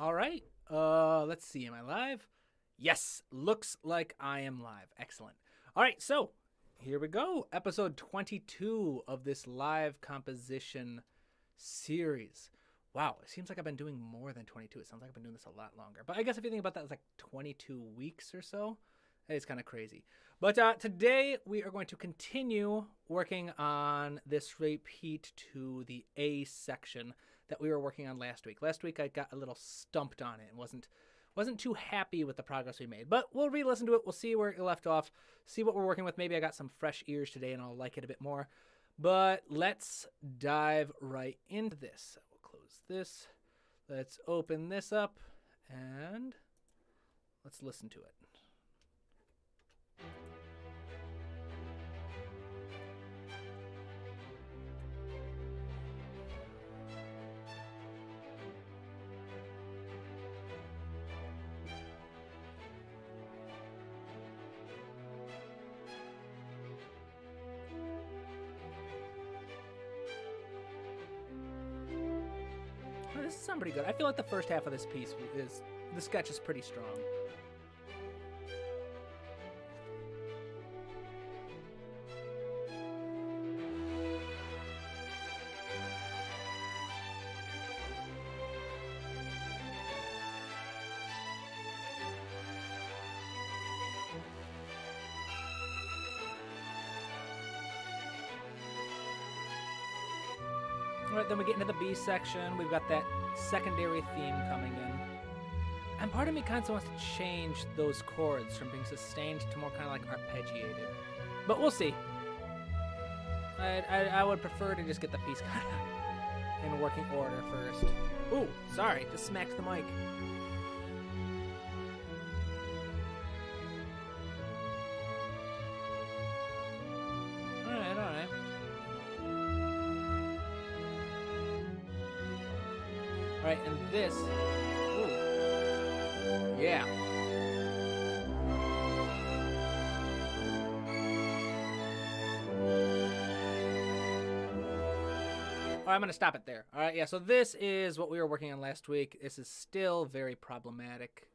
All right. Let's see. Am I live? Yes. Looks like I am live. Excellent. All right. So here we go. Episode 22 of this live composition series. Wow. It seems like I've been doing more than 22. It sounds like I've been doing this a lot longer. But I guess if you think about that, it's like 22 weeks or so. It's kind of crazy. But today we are going to continue working on this repeat to the A section that we were working on last week. Last week I got a little stumped on it and wasn't too happy with the progress we made. But we'll re-listen to it. We'll see where it left off, see what we're working with. Maybe I got some fresh ears today and I'll like it a bit more. But let's dive right into this. We'll close this. Let's open this up and let's listen to it. Oh, this sounds pretty good. I feel like the first half of this piece is, the sketch is pretty strong. All right, then we get into the B section. We've got that secondary theme coming in. And part of me kind of wants to change those chords from being sustained to more kind of like arpeggiated. But we'll see. I would prefer to just get the piece kind of in working order first. Ooh, sorry, just smacked the mic. All right. All right, and this, ooh, yeah. All right, I'm gonna stop it there. All right, yeah, so this is what we were working on last week. This is still very problematic,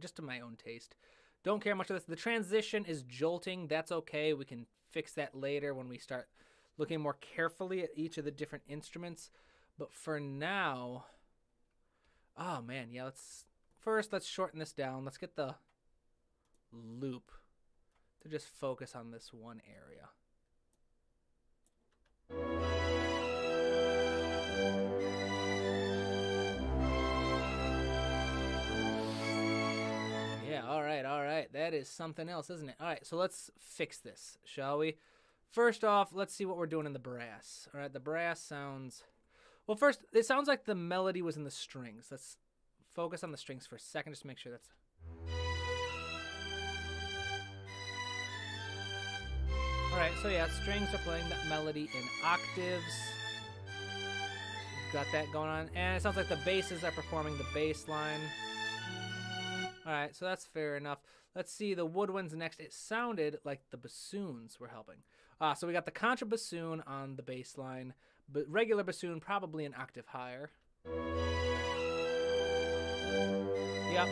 just to my own taste. Don't care much of this. The transition is jolting. That's okay. We can fix that later when we start looking more carefully at each of the different instruments. But for now, oh man, yeah, let's shorten this down. Let's get the loop to just focus on this one area. Yeah, all right. That is something else, isn't it? All right, so let's fix this, shall we? First off, let's see what we're doing in the brass. All right, the brass sounds... Well, first, it sounds like the melody was in the strings. Let's focus on the strings for a second, just to make sure that's... All right, so yeah, strings are playing that melody in octaves. We've got that going on. And it sounds like the basses are performing the bass line. All right, so that's fair enough. Let's see the woodwinds next. It sounded like the bassoons were helping. So we got the contrabassoon on the bass line, but regular bassoon probably an octave higher. Yep.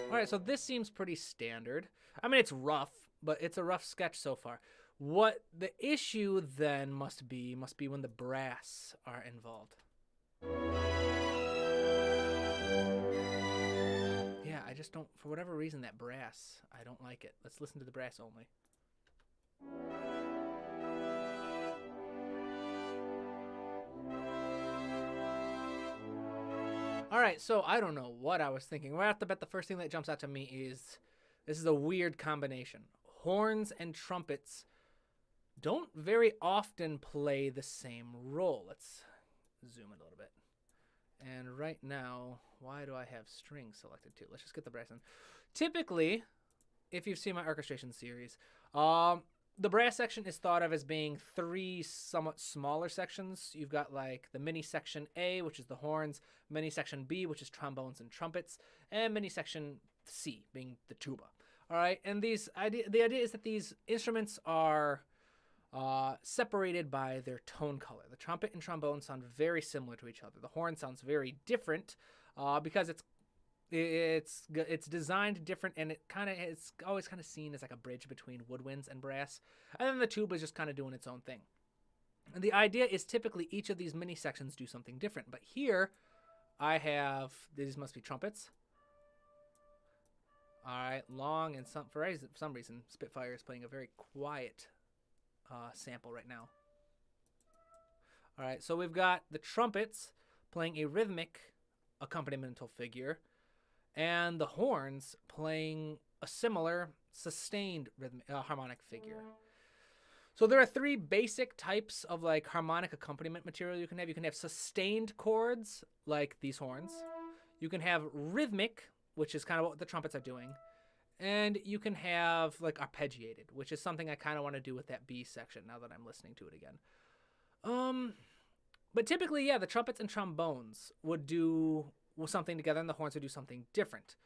All right, so this seems pretty standard. I mean, it's rough, but it's a rough sketch so far. What the issue then must be when the brass are involved. Yeah, I just don't, for whatever reason, that brass, I don't like it. Let's listen to the brass only. All right, so I don't know what I was thinking. Right off the bat, the first thing that jumps out to me is this is a weird combination. Horns and trumpets don't very often play the same role. Let's zoom in a little bit. And right now, why do I have strings selected too? Let's just get the brass in. Typically, if you've seen my orchestration series, the brass section is thought of as being three somewhat smaller sections. You've got like the mini section A, which is the horns, mini section B, which is trombones and trumpets, and mini section C, being the tuba. All right, and the idea is that these instruments are separated by their tone color. The trumpet and trombone sound very similar to each other. The horn sounds very different because it's designed different, and it's always kind of seen as like a bridge between woodwinds and brass. And then the tuba is just kind of doing its own thing. And the idea is typically each of these mini sections do something different. But here I have, these must be trumpets. All right, long, and for some reason, Spitfire is playing a very quiet sample right now. All right, so we've got the trumpets playing a rhythmic accompanimental figure, and the horns playing a similar sustained harmonic figure. So there are three basic types of like harmonic accompaniment material you can have. You can have sustained chords like these horns. You can have rhythmic, which is kind of what the trumpets are doing. And you can have like arpeggiated, which is something I kind of want to do with that B section now that I'm listening to it again. But typically, yeah, the trumpets and trombones would do something together and the horns would do something different.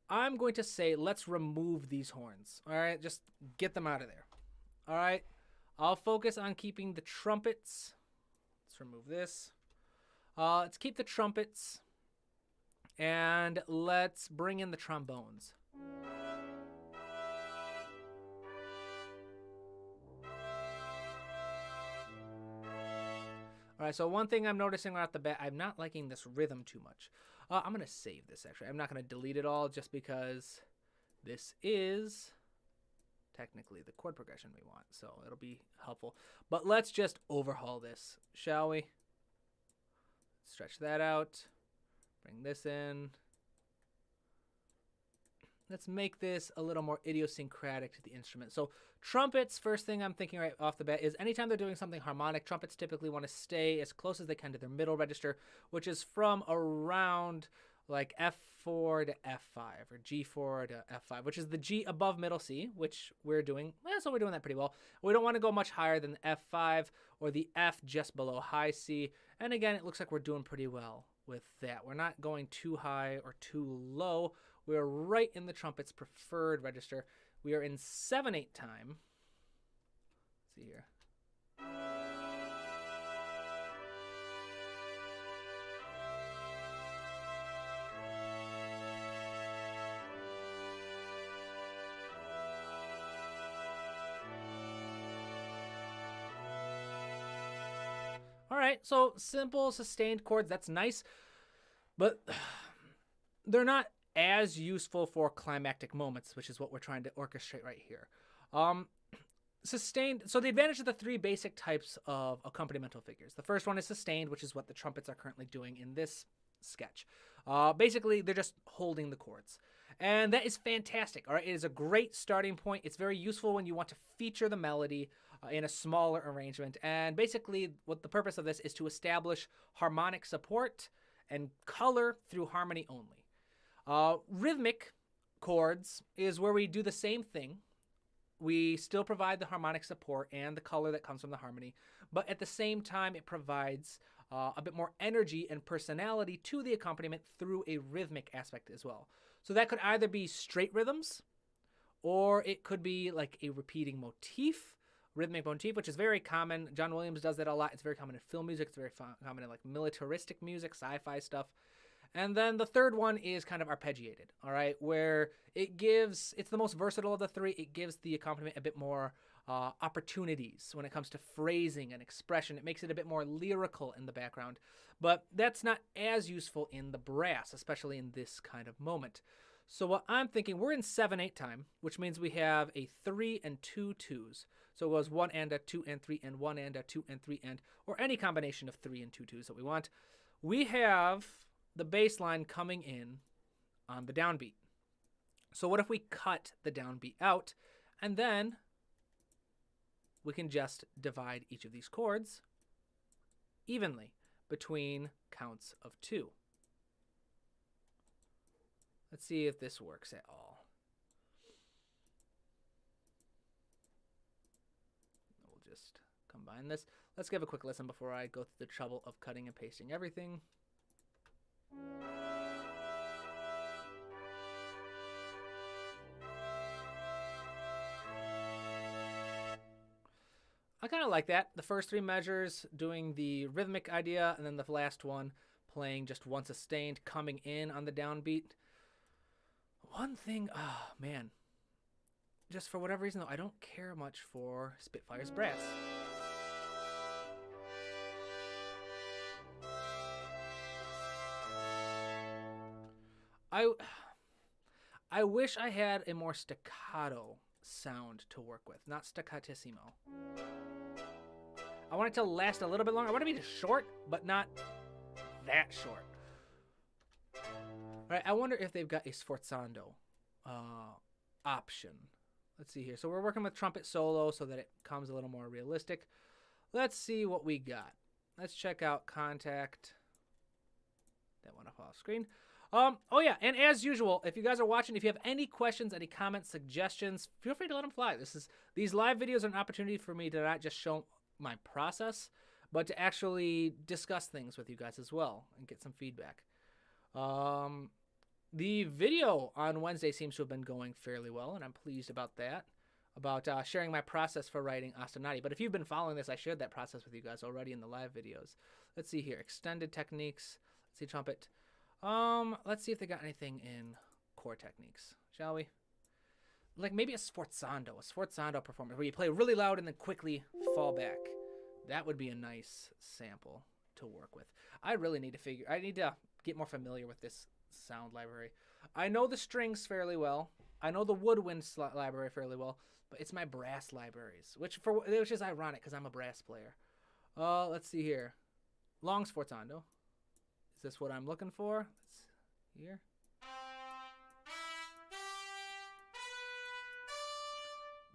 I'm going to say let's remove these horns. All right, just get them out of there. All right, I'll focus on keeping the trumpets. Let's remove this. Let's keep the trumpets. And let's bring in the trombones. All right, so one thing I'm noticing right off the bat, I'm not liking this rhythm too much. I'm going to save this, actually. I'm not going to delete it all just because this is technically the chord progression we want, so it'll be helpful. But let's just overhaul this, shall we? Stretch that out. Bring this in. Let's make this a little more idiosyncratic to the instrument. So trumpets, first thing I'm thinking right off the bat is anytime they're doing something harmonic, trumpets typically want to stay as close as they can to their middle register, which is from around like F4 to F5 or G4 to F5, which is the G above middle C, which we're doing. Well, so we're doing that pretty well. We don't want to go much higher than F5 or the F just below high C. And again, it looks like we're doing pretty well with that. We're not going too high or too low. We're right in the trumpet's preferred register. We are in 7/8 time. Let's see here. All right, so simple sustained chords, that's nice, but they're not as useful for climactic moments, which is what we're trying to orchestrate right here. Sustained. So the advantage of the three basic types of accompanimental figures. The first one is sustained, which is what the trumpets are currently doing in this sketch. Basically, they're just holding the chords. And that is fantastic. All right, it is a great starting point. It's very useful when you want to feature the melody in a smaller arrangement. And basically, what the purpose of this is to establish harmonic support and color through harmony only. Rhythmic chords is where we do the same thing. We still provide the harmonic support and the color that comes from the harmony, but at the same time, it provides a bit more energy and personality to the accompaniment through a rhythmic aspect as well. So that could either be straight rhythms, or it could be like a repeating motif, rhythmic motif, which is very common. John Williams does that a lot. It's very common in film music. It's very common in like militaristic music, sci-fi stuff. And then the third one is kind of arpeggiated, all right, where it's the most versatile of the three. It gives the accompaniment a bit more opportunities when it comes to phrasing and expression. It makes it a bit more lyrical in the background, but that's not as useful in the brass, especially in this kind of moment. So what I'm thinking, we're in 7/8 time, which means we have a 3 and 2 2s. So it was 1 and a 2 and 3 and 1 and a 2 and 3 and, or any combination of 3 and 2 2s that we want. We have the bass line coming in on the downbeat. So what if we cut the downbeat out, and then we can just divide each of these chords evenly between counts of 2. Let's see if this works at all. combine this. Let's give a quick listen before I go through the trouble of cutting and pasting everything. I kind of like that. The first 3 measures doing the rhythmic idea, and then the last one playing just one sustained, coming in on the downbeat. One thing, oh man, just for whatever reason though, I don't care much for Spitfire's brass. I wish I had a more staccato sound to work with, not staccatissimo. I want it to last a little bit longer. I want it to be short, but not that short. All right, I wonder if they've got a sforzando option. Let's see here. So we're working with trumpet solo so that it comes a little more realistic. Let's see what we got. Let's check out Contact. That went off screen. Oh yeah, and as usual, if you guys are watching, if you have any questions, any comments, suggestions, feel free to let them fly. These live videos are an opportunity for me to not just show my process, but to actually discuss things with you guys as well and get some feedback. The video on Wednesday seems to have been going fairly well, and I'm pleased about that, about sharing my process for writing Ostinati. But if you've been following this, I shared that process with you guys already in the live videos. Let's see here, extended techniques. Let's see, trumpet. Let's see if they got anything in core techniques, shall we? Like maybe a sforzando performance where you play really loud and then quickly fall back. That would be a nice sample to work with. I need to get more familiar with this sound library. I know the strings fairly well. I know the Woodwind library fairly well, but it's my brass libraries, which is ironic because I'm a brass player. Let's see here. Long sforzando. Is this what I'm looking for? Let's here.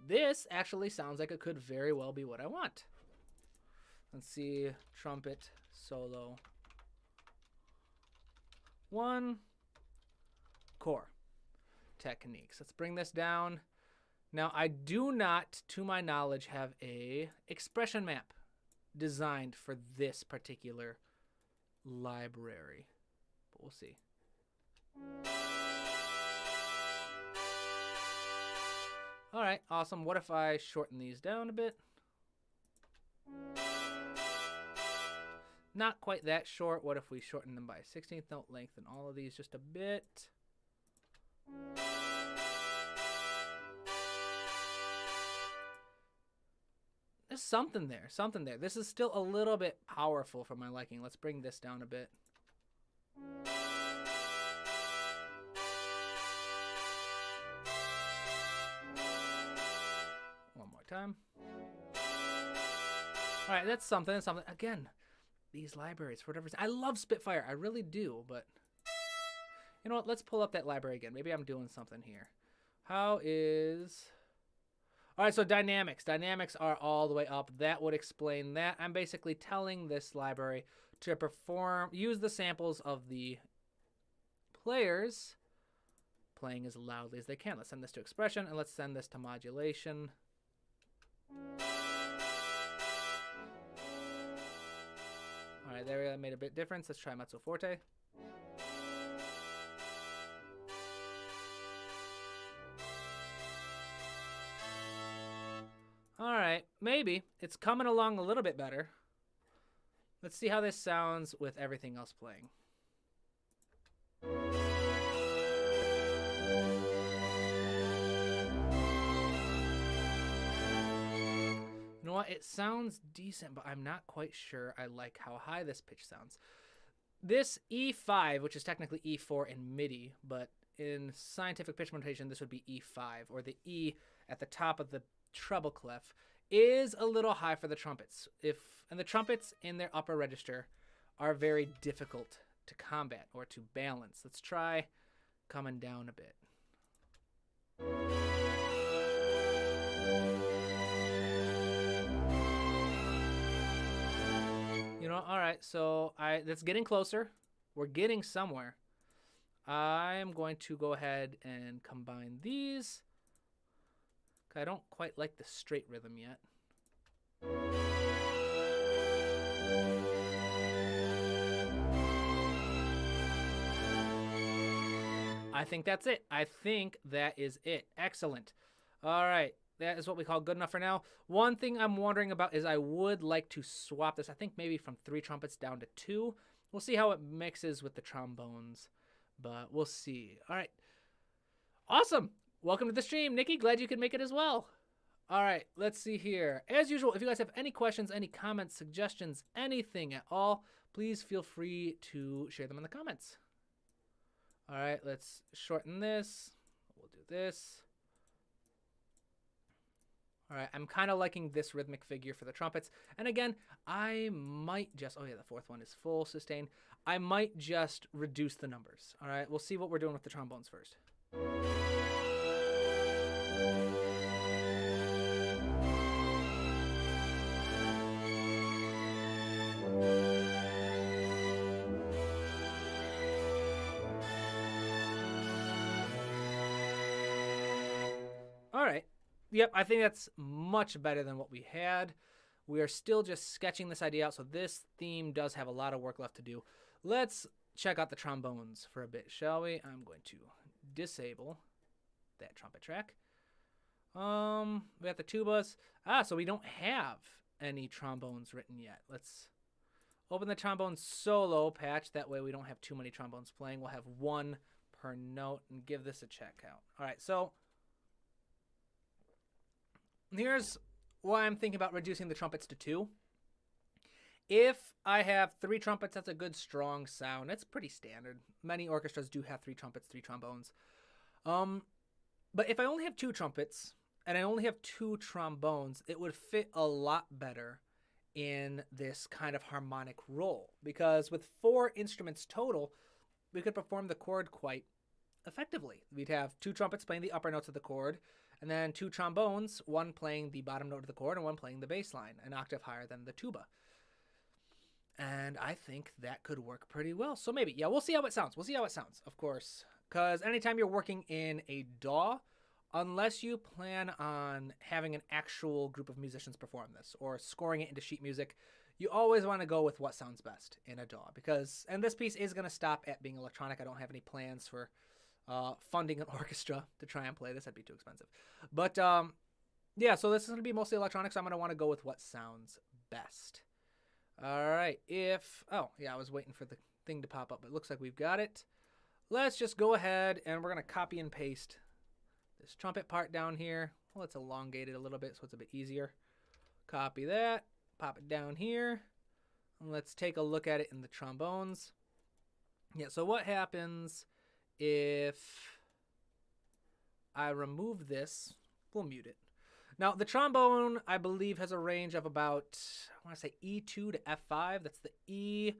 This actually sounds like it could very well be what I want. Let's see, trumpet solo 1 core techniques. Let's bring this down. Now I do not, to my knowledge, have a expression map designed for this particular library, but we'll see. All right, awesome. What if I shorten these down a bit? Not quite that short. What if we shorten them by 16th note length and all of these just a bit? There's something there. This is still a little bit powerful for my liking. Let's bring this down a bit. One more time. All right, that's something. Again, these libraries, for whatever reason. I love Spitfire. I really do, but you know what? Let's pull up that library again. Maybe I'm doing something here. All right, so dynamics. Dynamics are all the way up. That would explain that. I'm basically telling this library to use the samples of the players playing as loudly as they can. Let's send this to expression, and let's send this to modulation. All right, there we go. Made a bit difference. Let's try mezzo forte. All right, maybe. It's coming along a little bit better. Let's see how this sounds with everything else playing. You know what? It sounds decent, but I'm not quite sure I like how high this pitch sounds. This E5, which is technically E4 in MIDI, but in scientific pitch notation, this would be E5, or the E at the top of the treble clef, is a little high for the trumpets. And the trumpets in their upper register are very difficult to combat or to balance. Let's try coming down a bit. You know, all right, so that's getting closer. We're getting somewhere. I'm going to go ahead and combine these. I don't quite like the straight rhythm yet. I think that's it. I think that is it. Excellent. All right. That is what we call good enough for now. One thing I'm wondering about is I would like to swap this, I think maybe from 3 trumpets down to 2. We'll see how it mixes with the trombones, but we'll see. All right. Awesome. Welcome to the stream, Nikki. Glad you could make it as well. All right. Let's see here. As usual, if you guys have any questions, any comments, suggestions, anything at all, please feel free to share them in the comments. All right, let's shorten this. We'll do this. All right, I'm kind of liking this rhythmic figure for the trumpets. And again, I might just, oh yeah, the 4th one is full sustain. I might just reduce the numbers. All right, we'll see what we're doing with the trombones first. All right. Yep, I think that's much better than what we had. We are still just sketching this idea out, so this theme does have a lot of work left to do. Let's check out the trombones for a bit, shall we? I'm going to disable that trumpet track. We got the tubas. So we don't have any trombones written yet. Let's open the trombone solo patch. That way we don't have too many trombones playing. We'll have 1 per note and give this a check out. All right, so here's why I'm thinking about reducing the trumpets to 2. If I have 3 trumpets, that's a good strong sound. That's pretty standard. Many orchestras do have 3 trumpets, 3 trombones. But if I only have 2 trumpets and I only have 2 trombones, it would fit a lot better in this kind of harmonic role. Because with 4 instruments total, we could perform the chord quite effectively. We'd have 2 trumpets playing the upper notes of the chord, and then 2 trombones, 1 playing the bottom note of the chord and 1 playing the bass line, an octave higher than the tuba. And I think that could work pretty well. So maybe, yeah, we'll see how it sounds. We'll see how it sounds, of course. Because anytime you're working in a DAW, unless you plan on having an actual group of musicians perform this or scoring it into sheet music, you always want to go with what sounds best in a DAW. And this piece is going to stop at being electronic. I don't have any plans for funding an orchestra to try and play this. That'd be too expensive. But yeah, so this is going to be mostly electronic, so I'm going to want to go with what sounds best. All right, oh, yeah, I was waiting for the thing to pop up, but it looks like we've got it. Let's just go ahead and we're going to copy and paste this trumpet part down here. Well, let's elongate it a little bit so it's a bit easier. Copy that, pop it down here, and let's take a look at it in the trombones. Yeah, so what happens if I remove this? We'll mute it. Now, the trombone, I believe, has a range of about, I want to say E2 to F5. That's the E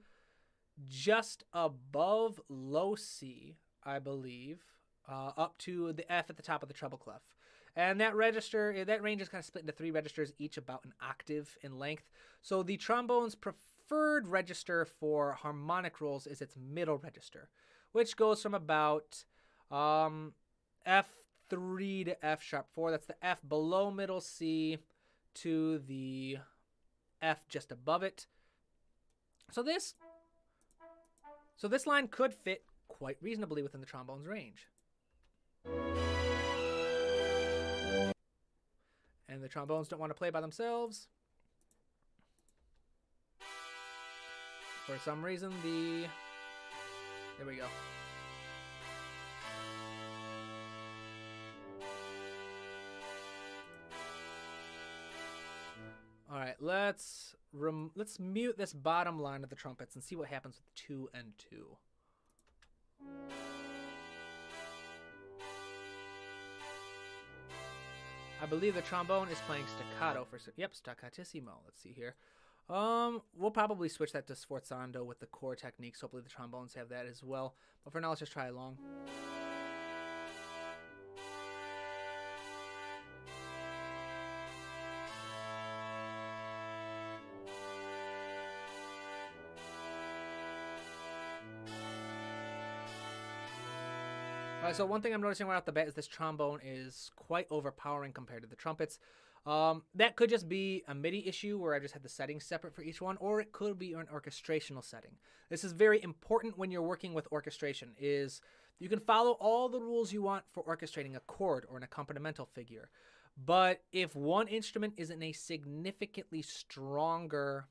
just above low C, I believe, up to the F at the top of the treble clef. And that register, that range is kind of split into 3 registers, each about an octave in length. So the trombone's preferred register for harmonic rolls is its middle register, which goes from about F3 to F sharp 4. That's the F below middle C to the F just above it. So this line could fit quite reasonably within the trombone's range. And the trombones don't want to play by themselves. For some reason, there we go. All right, let's mute this bottom line of the trumpets and see what happens with 2 and 2. I believe the trombone is playing staccato for, yep, staccatissimo. Let's see here. We'll probably switch that to sforzando with the core techniques. Hopefully the trombones have that as well. But for now, let's just try along. All right, so one thing I'm noticing right off the bat is this trombone is quite overpowering compared to the trumpets. That could just be a MIDI issue where I just had the settings separate for each one, or it could be an orchestrational setting. This is very important when you're working with orchestration, is you can follow all the rules you want for orchestrating a chord or an accompanimental figure. But if one instrument is in a significantly stronger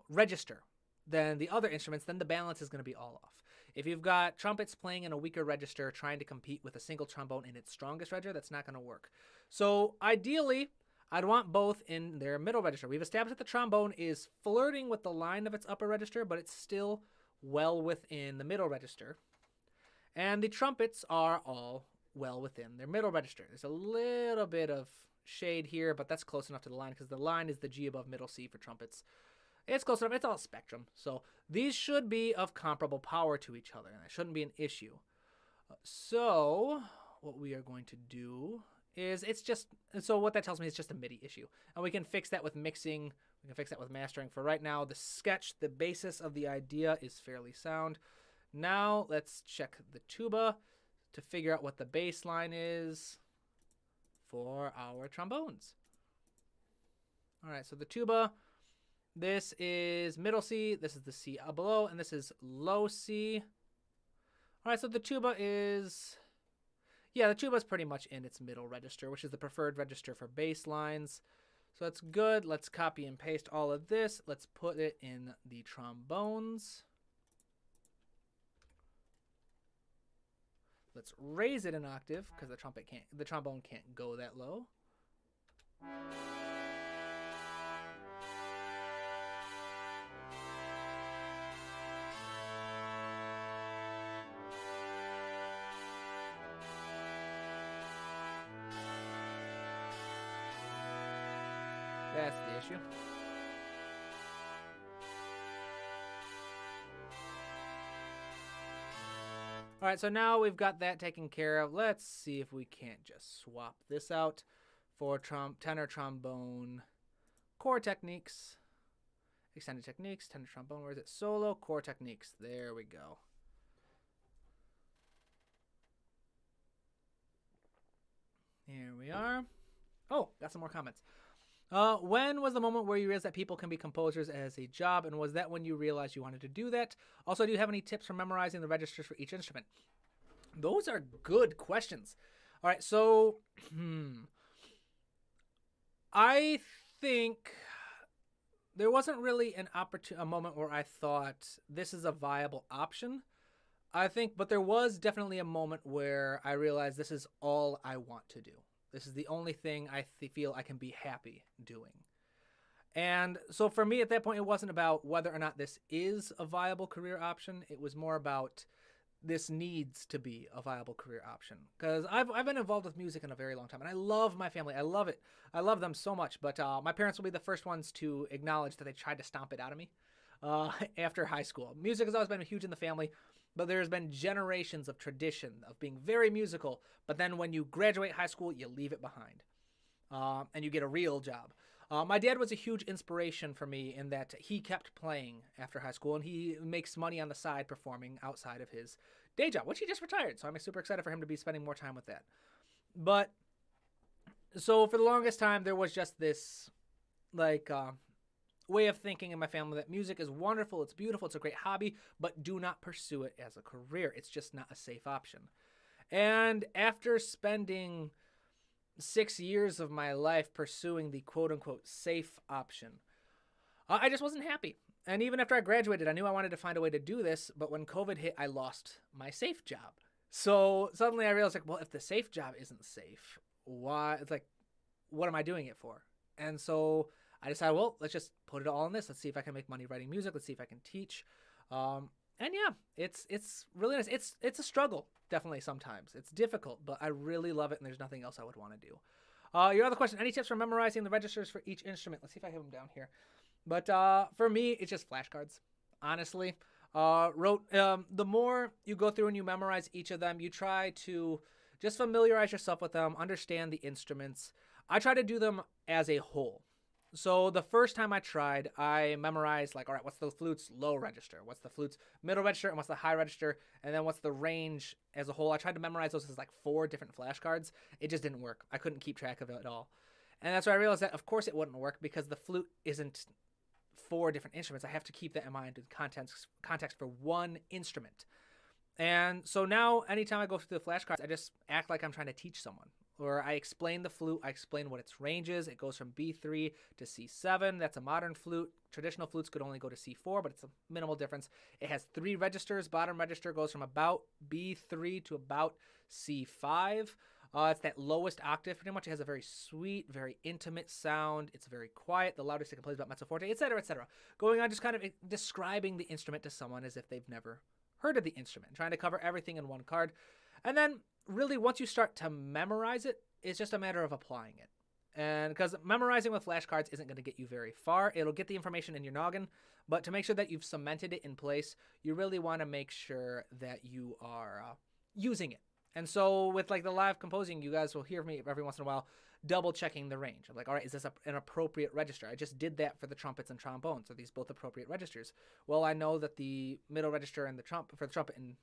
register than the other instruments, then the balance is going to be all off. If you've got trumpets playing in a weaker register trying to compete with a single trombone in its strongest register, that's not going to work. So ideally, I'd want both in their middle register. We've established that the trombone is flirting with the line of its upper register, but it's still well within the middle register. And the trumpets are all well within their middle register. There's a little bit of shade here, but that's close enough to the line because the line is the G above middle C for trumpets. It's close enough. It's all spectrum. So these should be of comparable power to each other, and that shouldn't be an issue. So what we are going to do is so what that tells me is just a MIDI issue. And we can fix that with mixing. We can fix that with mastering. For right now, the sketch, the basis of the idea is fairly sound. Now let's check the tuba to figure out what the bass line is for our trombones. All right, so the tuba, this is middle C, this is the C below, and this is low C. All right, so the tuba is, the tuba is pretty much in its middle register, which is the preferred register for bass lines. So that's good. Let's copy and paste all of this. Let's put it in the trombones. Let's raise it an octave because the trombone can't go that low. That's the issue. All right, so now we've got that taken care of. Let's see if we can't just swap this out for tenor trombone chord techniques, extended techniques, tenor trombone, where is it? Solo chord techniques. There we go. Here we are. Oh, got some more comments. When was the moment where you realized that people can be composers as a job, and was that when you realized you wanted to do that? Also, do you have any tips for memorizing the registers for each instrument? Those are good questions. All right, so I think there wasn't really a moment where I thought this is a viable option. But there was definitely a moment where I realized this is all I want to do. This is the only thing I feel I can be happy doing. And so for me at that point, it wasn't about whether or not this is a viable career option. It was more about this needs to be a viable career option. Because I've been involved with music in a very long time, and I love my family. I love it. I love them so much. But my parents will be the first ones to acknowledge that they tried to stomp it out of me after high school. Music has always been huge in the family. But there's been generations of tradition of being very musical, but then when you graduate high school, you leave it behind, and you get a real job. My dad was a huge inspiration for me in that he kept playing after high school, and he makes money on the side performing outside of his day job, which he just retired, so I'm super excited for him to be spending more time with that. But, so for the longest time, there was just this, way of thinking in my family that music is wonderful, it's beautiful, it's a great hobby, but do not pursue it as a career. It's just not a safe option. And after spending 6 years of my life pursuing the quote-unquote safe option, I just wasn't happy. And even after I graduated, I knew I wanted to find a way to do this, but when COVID hit, I lost my safe job. So suddenly I realized, well, if the safe job isn't safe, why? It's what am I doing it for? And so I decided, well, let's just put it all in this. Let's see if I can make money writing music. Let's see if I can teach. And yeah, it's really nice. It's a struggle, definitely sometimes. It's difficult, but I really love it, and there's nothing else I would want to do. Your other question, any tips for memorizing the registers for each instrument? Let's see if I have them down here. But for me, it's just flashcards, honestly. The more you go through and you memorize each of them, you try to just familiarize yourself with them, understand the instruments. I try to do them as a whole. So the first time I tried, I memorized all right, what's the flute's low register? What's the flute's middle register? And what's the high register? And then what's the range as a whole? I tried to memorize those as 4 different flashcards. It just didn't work. I couldn't keep track of it at all. And that's why I realized that, of course, it wouldn't work because the flute isn't 4 different instruments. I have to keep that in mind in context for one instrument. And so now, anytime I go through the flashcards, I just act like I'm trying to teach someone. Or I explain the flute, I explain what its range is. It goes from B3 to C7. That's a modern flute. Traditional flutes could only go to C4, but it's a minimal difference. It has 3 registers. Bottom register goes from about B3 to about C5. It's that lowest octave pretty much. It has a very sweet, very intimate sound. It's very quiet. The loudest it can play is about mezzo forte, etc., etc. Going on, just kind of describing the instrument to someone as if they've never heard of the instrument, trying to cover everything in one card. And then really once you start to memorize it, it's just a matter of applying it. And because memorizing with flashcards isn't going to get you very far. It'll get the information in your noggin, but to make sure that you've cemented it in place, you really want to make sure that you are using it. And so with like the live composing, you guys will hear me every once in a while double checking the range. I'm like, all right, is this an appropriate register? I just did that for the trumpets and trombones. Are these both appropriate registers? Well, I know that the middle register and for the trumpet, and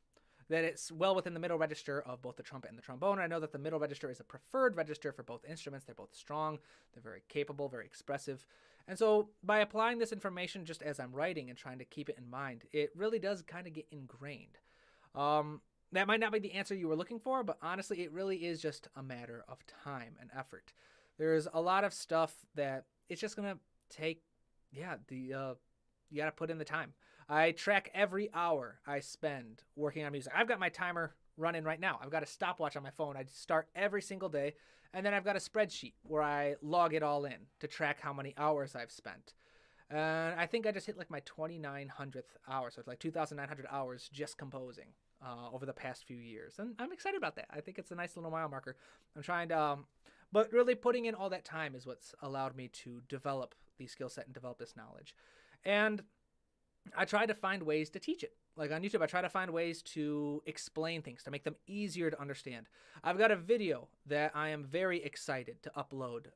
that it's well within the middle register of both the trumpet and the trombone. I know that the middle register is a preferred register for both instruments. They're both strong. They're very capable, very expressive. And so by applying this information just as I'm writing and trying to keep it in mind, it really does kind of get ingrained. That might not be the answer you were looking for, but honestly, it really is just a matter of time and effort. There's a lot of stuff that it's just going to take, you got to put in the time. I track every hour I spend working on music. I've got my timer running right now. I've got a stopwatch on my phone. I start every single day, and then I've got a spreadsheet where I log it all in to track how many hours I've spent. And I think I just hit like my 2900th hour, so it's like 2,900 hours just composing over the past few years. And I'm excited about that. I think it's a nice little mile marker. I'm trying to, but really putting in all that time is what's allowed me to develop the skill set and develop this knowledge. And I try to find ways to teach it. Like on YouTube, I try to find ways to explain things, to make them easier to understand. I've got a video that I am very excited to upload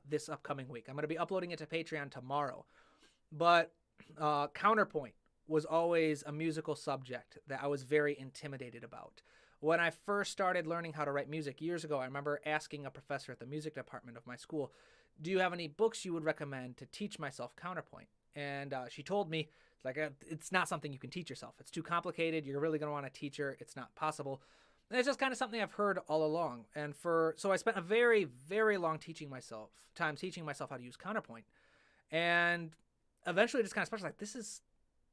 this upcoming week. I'm going to be uploading it to Patreon tomorrow. But Counterpoint was always a musical subject that I was very intimidated about. When I first started learning how to write music years ago, I remember asking a professor at the music department of my school, do you have any books you would recommend to teach myself counterpoint? And she told me, it's not something you can teach yourself. It's too complicated. You're really going to want a teacher. It's not possible. And it's just kind of something I've heard all along. And so I spent a very, very long teaching myself how to use counterpoint. And eventually just kind of specialized, this is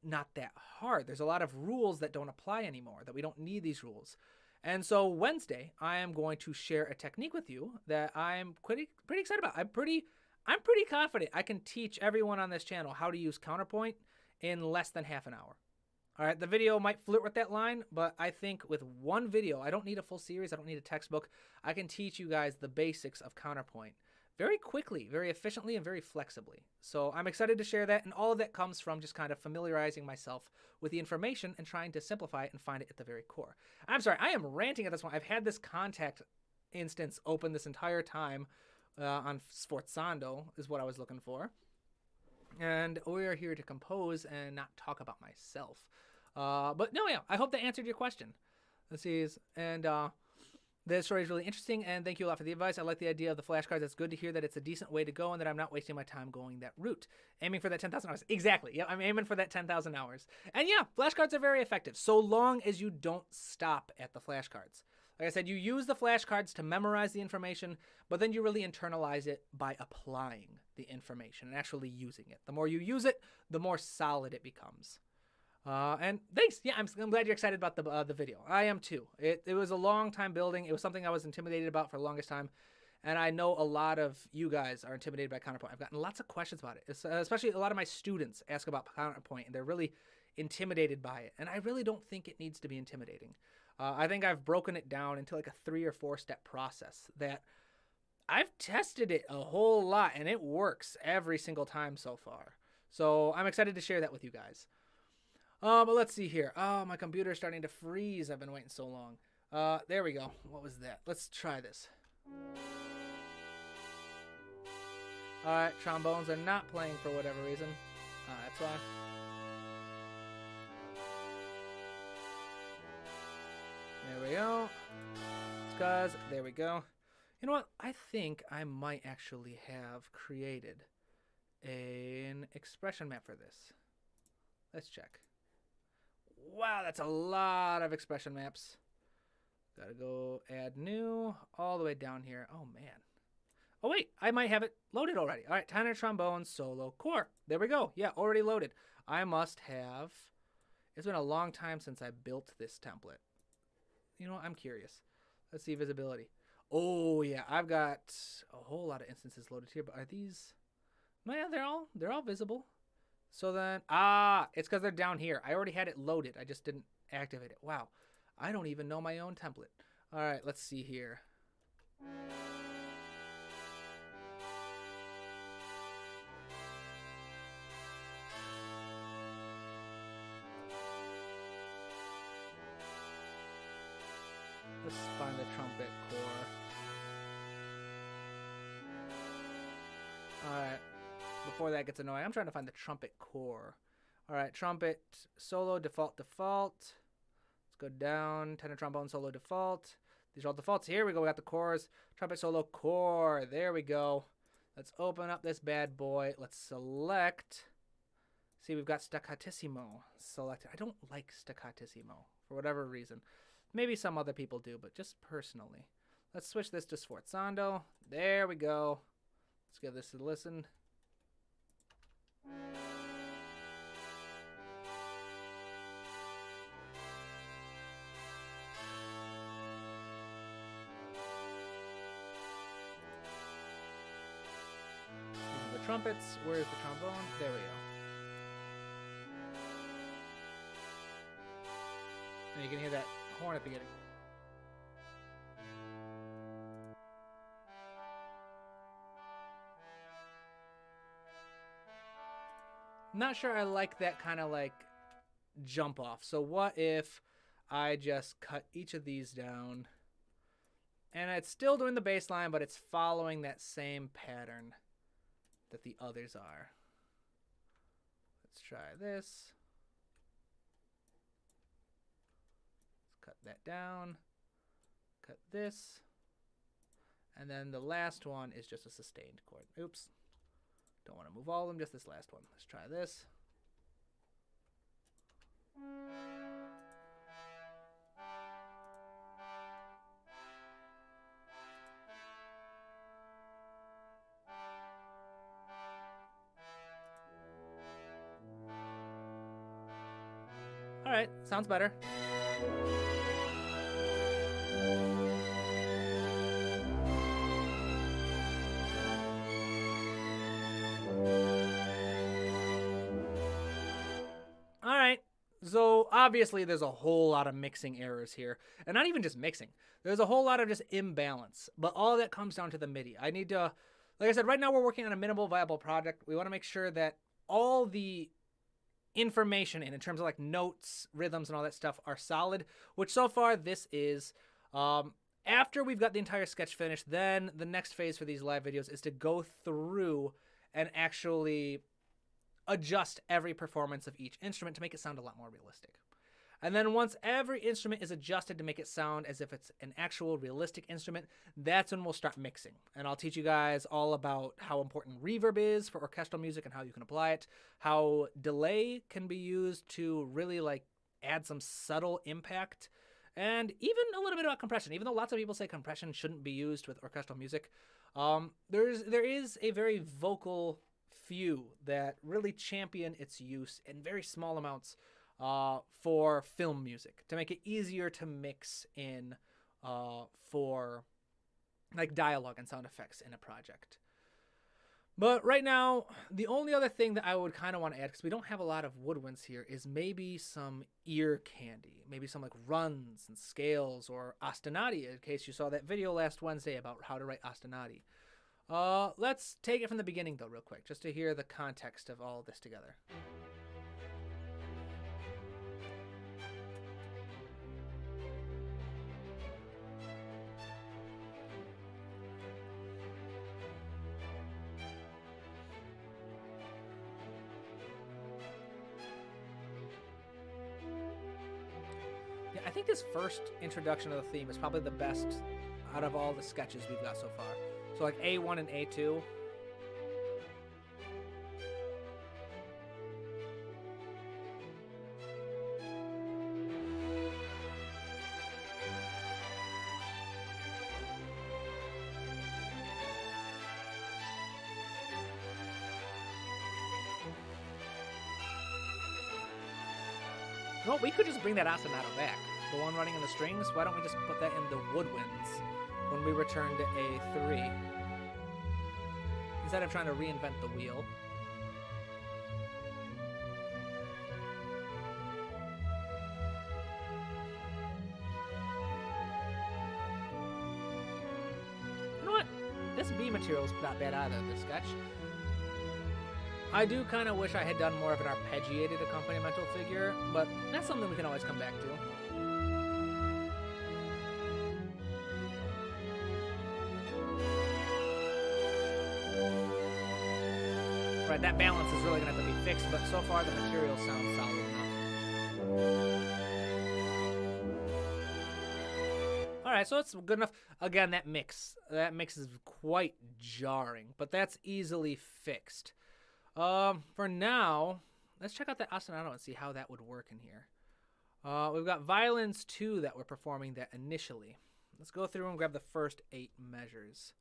not that hard. There's a lot of rules that don't apply anymore, that we don't need these rules. And so Wednesday, I am going to share a technique with you that I'm pretty excited about. I'm pretty confident I can teach everyone on this channel how to use counterpoint in less than half an hour. All right, the video might flirt with that line, but I think with one video, I don't need a full series, I don't need a textbook. I can teach you guys the basics of counterpoint very quickly, very efficiently, and very flexibly. So I'm excited to share that, and all of that comes from just kind of familiarizing myself with the information and trying to simplify it and find it at the very core. I'm sorry, I am ranting at this one. I've had this contact instance open this entire time on Sforzando is what I was looking for. And we are here to compose and not talk about myself. But no, yeah, I hope that answered your question. Let's see. This story is really interesting, and thank you a lot for the advice. I like the idea of the flashcards. It's good to hear that it's a decent way to go and that I'm not wasting my time going that route. Aiming for that 10,000 hours. Exactly. Yeah, I'm aiming for that 10,000 hours. And yeah, flashcards are very effective, so long as you don't stop at the flashcards. Like I said, you use the flashcards to memorize the information, but then you really internalize it by applying the information and actually using it. The more you use it, the more solid it becomes. And thanks. Yeah, I'm glad you're excited about the video. I am too. It was a long time building. It was something I was intimidated about for the longest time. And I know a lot of you guys are intimidated by counterpoint. I've gotten lots of questions about it, especially a lot of my students ask about counterpoint, and they're really intimidated by it. And I really don't think it needs to be intimidating. I think I've broken it down into like a 3 or 4 step process that I've tested it a whole lot, and it works every single time so far. So I'm excited to share that with you guys. But let's see here. Oh, my computer's starting to freeze. I've been waiting so long. There we go. What was that? Let's try this. All right, trombones are not playing for whatever reason. That's why. There we go. It's 'cause, there we go. You know what? I think I might actually have created an expression map for this. Let's check. Wow, that's a lot of expression maps. Gotta go add new all the way down here. Oh, man. Oh, wait, I might have it loaded already. All right, tenor, trombone, solo, core. There we go. Yeah, already loaded. I must have. It's been a long time since I built this template. You know what? I'm curious. Let's see visibility. Oh, yeah, I've got a whole lot of instances loaded here, but are these? No, yeah, they're all visible. So then, it's because they're down here. I already had it loaded. I just didn't activate it. Wow, I don't even know my own template. All right, let's see here. Let's find the trumpet core. All right. Before that gets annoying, I'm trying to find the trumpet core. All right, trumpet, solo, default. Let's go down, tenor, trombone, solo, default. These are all defaults. Here we go, we got the chorus. Trumpet, solo, core. There we go. Let's open up this bad boy. Let's select. See, we've got staccatissimo selected. I don't like staccatissimo for whatever reason. Maybe some other people do, but just personally. Let's switch this to sforzando. There we go. Let's give this a listen. These are the trumpets. Where's the trombone? There we go. And you can hear that horn at the beginning. Not sure I like that kind of like jump off. So what if I just cut each of these down and it's still doing the bass line, but it's following that same pattern that the others are. Let's try this. Let's cut that down. Cut this. And then the last one is just a sustained chord. Oops. Don't want to move all of them, just this last one. Let's try this. All right, sounds better. So obviously there's a whole lot of mixing errors here, and not even just mixing. There's a whole lot of just imbalance, but all that comes down to the MIDI. I need to, like I said, right now we're working on a minimal viable project. We want to make sure that all the information in terms of like notes, rhythms, and all that stuff are solid, which so far this is. After we've got the entire sketch finished, then the next phase for these live videos is to go through and actually adjust every performance of each instrument to make it sound a lot more realistic. And then once every instrument is adjusted to make it sound as if it's an actual realistic instrument, that's when we'll start mixing. And I'll teach you guys all about how important reverb is for orchestral music and how you can apply it, how delay can be used to really like add some subtle impact, and even a little bit about compression. Even though lots of people say compression shouldn't be used with orchestral music, there is a very vocal few that really champion its use in very small amounts for film music to make it easier to mix in for like dialogue and sound effects in a project. But right now, the only other thing that I would kind of want to add, because we don't have a lot of woodwinds here, is maybe some ear candy, maybe some like runs and scales or ostinati, in case you saw that video last Wednesday about how to write ostinati. Let's take it from the beginning, though, real quick, just to hear the context of all of this together. Yeah, I think this first introduction of the theme is probably the best out of all the sketches we've got so far. So like A1 and A2. No, we could just bring that ostinato back. The one running in the strings, why don't we just put that in the woodwinds when we return to A3? Instead of trying to reinvent the wheel. You know what? This B material is not bad either, this sketch. I do kind of wish I had done more of an arpeggiated accompanimental figure, but that's something we can always come back to. Right, that balance is really going to have to be fixed, but so far the material sounds solid enough. Alright, so it's good enough. Again, that mix is quite jarring, but that's easily fixed. For now, let's check out that ostinato and see how that would work in here. We've got violins too that we're performing that initially. Let's go through and grab the first 8 measures,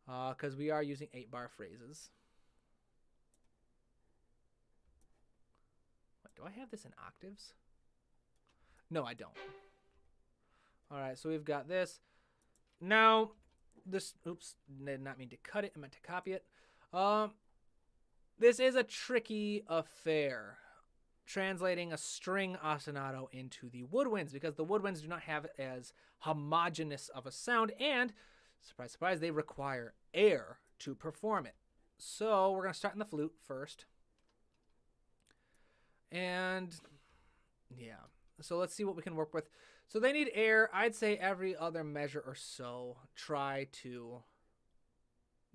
because we are using 8-bar phrases. Wait, do I have this in octaves? No, I don't. All right, so we've got this. Now, this, oops, did not mean to cut it. I meant to copy it. This is a tricky affair, translating a string ostinato into the woodwinds, because the woodwinds do not have as homogeneous of a sound, and, surprise, surprise, they require air to perform it. So we're going to start in the flute first. And, yeah, so let's see what we can work with. So they need air. I'd say every other measure or so, try to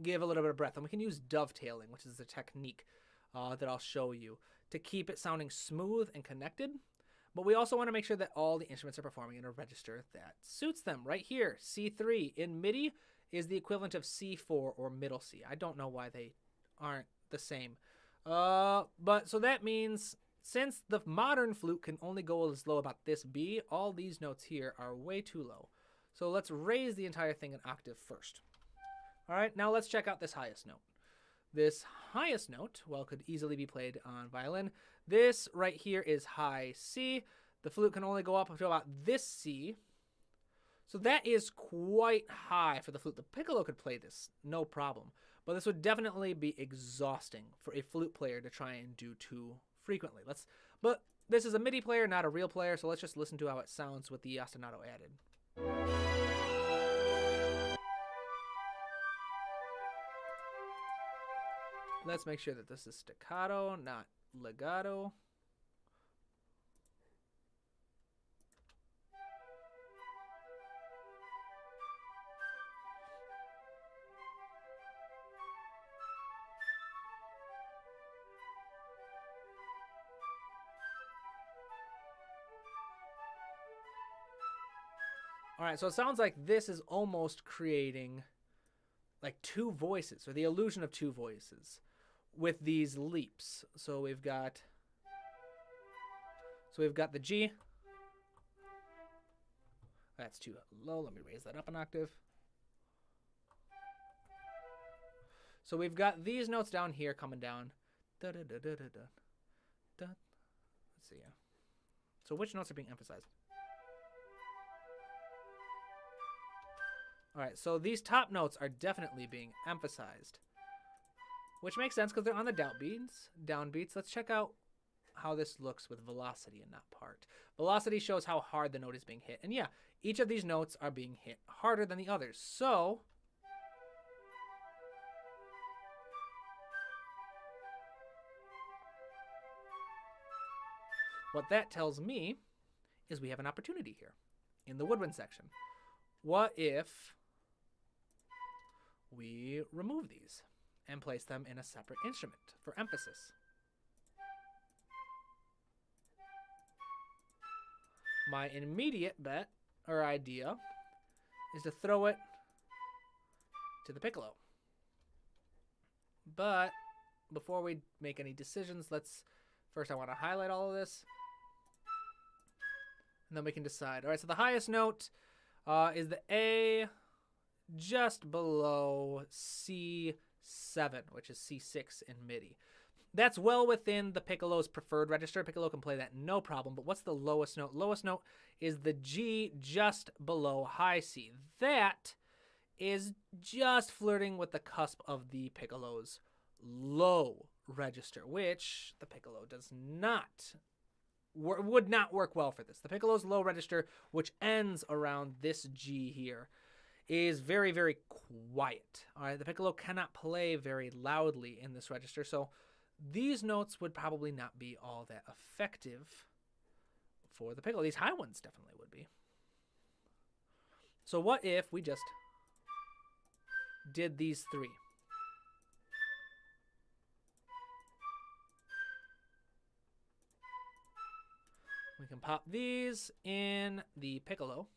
give a little bit of breath. And we can use dovetailing, which is a technique that I'll show you, to keep it sounding smooth and connected. But we also want to make sure that all the instruments are performing in a register that suits them. Right here, C3 in MIDI is the equivalent of C4 or middle C. I don't know why they aren't the same. But so that means since the modern flute can only go as low about this B, all these notes here are way too low. So let's raise the entire thing an octave first. All right, now let's check out this highest note. This highest note, well, could easily be played on violin. This right here is high C. The flute can only go up to about this C. So that is quite high for the flute. The piccolo could play this, no problem. But this would definitely be exhausting for a flute player to try and do too frequently. But this is a MIDI player, not a real player, so let's just listen to how it sounds with the ostinato added. Let's make sure that this is staccato, not legato. All right, so it sounds like this is almost creating like 2 voices, or the illusion of 2 voices, with these leaps. So we've got the G. That's too low. Let me raise that up an octave. So we've got these notes down here coming down. Da, da, da, da, da, da, da. Let's see. So which notes are being emphasized? All right, so these top notes are definitely being emphasized, which makes sense because they're on the downbeats. Let's check out how this looks with velocity in that part. Velocity shows how hard the note is being hit. And yeah, each of these notes are being hit harder than the others. So what that tells me is we have an opportunity here in the woodwind section. What if we remove these and place them in a separate instrument for emphasis? My immediate bet or idea is to throw it to the piccolo. But before we make any decisions, first I want to highlight all of this. And then we can decide. All right, so the highest note is the A just below C7, which is C6 in MIDI. That's well within the piccolo's preferred register. Piccolo can play that no problem, but what's the lowest note? Lowest note is the G just below high C. That is just flirting with the cusp of the piccolo's low register, which the piccolo would not work well for this. The piccolo's low register, which ends around this G here, is very, very quiet. All right, the piccolo cannot play very loudly in this register, so these notes would probably not be all that effective for the piccolo. These high ones definitely would be. So what if we just did these three? We can pop these in the piccolo,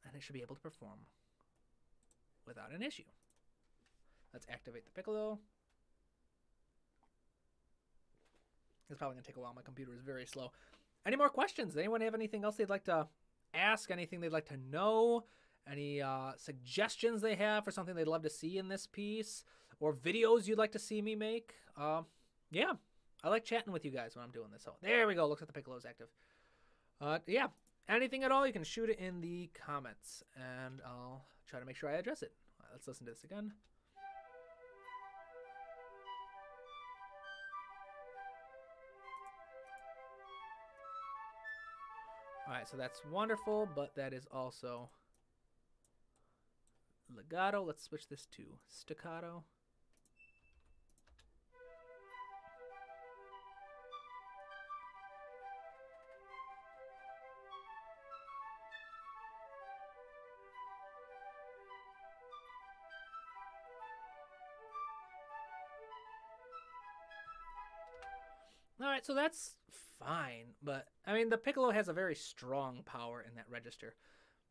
and it should be able to perform without an issue. Let's activate the piccolo. It's probably going to take a while. My computer is very slow. Any more questions? Does anyone have anything else they'd like to ask? Anything they'd like to know? Any suggestions they have for something they'd love to see in this piece? Or videos you'd like to see me make? Yeah, I like chatting with you guys when I'm doing this. So there we go. Looks like the piccolo's active. Yeah, anything at all, you can shoot it in the comments, and I'll try to make sure I address it. All right, let's listen to this again. All right, so that's wonderful, but that is also legato. Let's switch this to staccato. All right, so that's fine, but I mean, the piccolo has a very strong power in that register,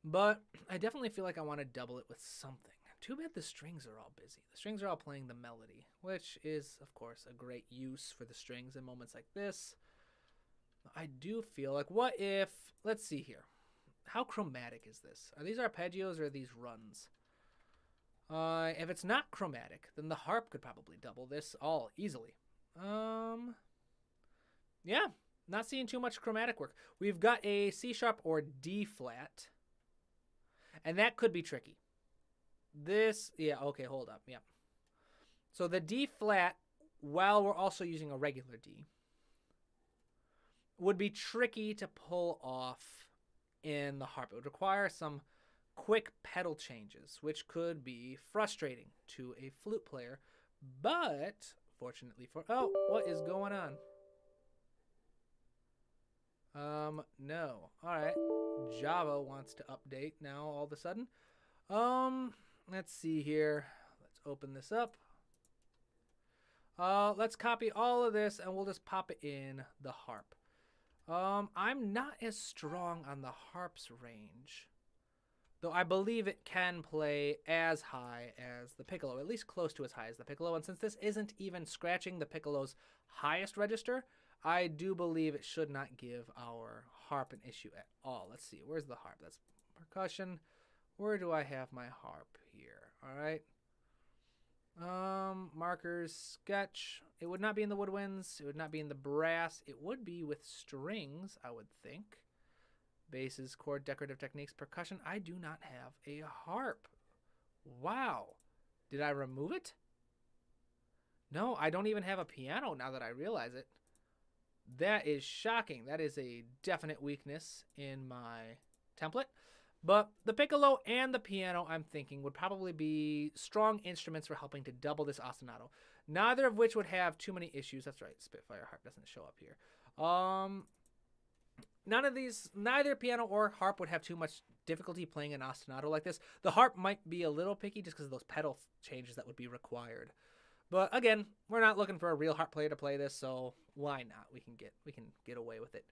but I definitely feel like I want to double it with something. Too bad the strings are all busy. The strings are all playing the melody, which is, of course, a great use for the strings in moments like this. I do feel like, what if, let's see here. How chromatic is this? Are these arpeggios or are these runs? If it's not chromatic, then the harp could probably double this all easily. Yeah, not seeing too much chromatic work. We've got a C sharp or D flat, and that could be tricky. This, yeah, okay, hold up, yeah. So the D flat, while we're also using a regular D, would be tricky to pull off in the harp. It would require some quick pedal changes, which could be frustrating to a flute player, but fortunately for, oh, what is going on? No. All right. Java wants to update now all of a sudden. Let's see here. Let's open this up. Let's copy all of this and we'll just pop it in the harp. I'm not as strong on the harp's range, though I believe it can play as high as the piccolo, at least close to as high as the piccolo. And since this isn't even scratching the piccolo's highest register, I do believe it should not give our harp an issue at all. Let's see. Where's the harp? That's percussion. Where do I have my harp here? All right. Markers, sketch. It would not be in the woodwinds. It would not be in the brass. It would be with strings, I would think. Basses, chord, decorative techniques, percussion. I do not have a harp. Wow. Did I remove it? No, I don't even have a piano now that I realize it. That is shocking. That is a definite weakness in my template. But the piccolo and the piano, I'm thinking, would probably be strong instruments for helping to double this ostinato. Neither of which would have too many issues. That's right, Spitfire harp doesn't show up here. None of these, neither piano or harp would have too much difficulty playing an ostinato like this. The harp might be a little picky just because of those pedal changes that would be required. But again, we're not looking for a real harp player to play this, so why not? We can get away with it.